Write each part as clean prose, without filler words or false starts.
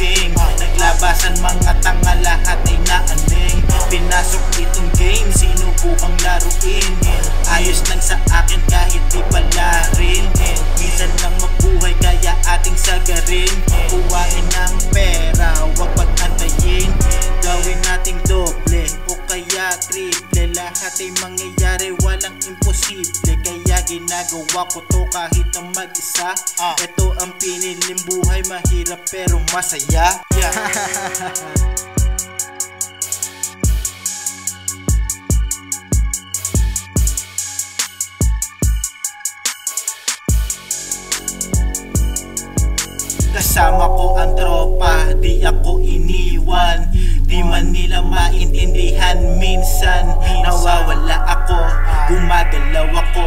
gising. Naglabasan mga tanga, lahat ay naaning. Pinasok itong game, sinubukang laruin. Ayos lang sa akin kahit di pala rin. Minsan lang mabuhay kaya ating sagarin. Kuhain ng pera, huwag pag-antayin. Gawin nating doble o kaya triple. Lahat ay mangyayari, walang imposible. Kaya ginagawa ko to kahit na mag-isa. Ito ang piniling buhay, mahirap pero masaya. Kasama ko ang tropa, di ako iniwan. Di man nila maintindihan, minsan nawawala ako, gumagalaw ako.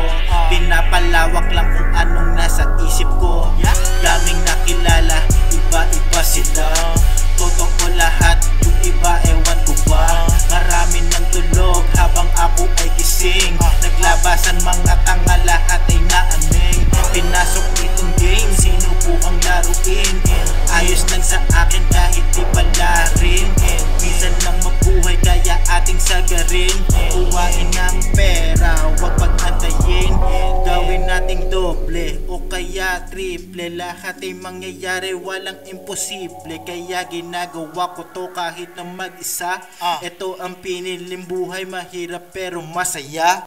Pinapalawak lang kung anong nasa isip ko. Daming nakilala, iba-iba sila. Totoo lahat, yung iba ewan ko ba. Marami nang tulog habang ako ay gising. Naglabasan mga tanga, lahat ay naaning. Pinasok itong game, sinubukang laruin. Ayos lang sa akin kahit di pala rin. Minsan lang mabuhay kaya ating sagarin. Kuhain ng pera, huwag pag-antayin. Gawin nating doble o kaya triple. Lahat ay mangyayari, walang imposible. Kaya ginagawa ko to kahit na mag-isa. Ito ang piniling buhay, mahirap pero masaya.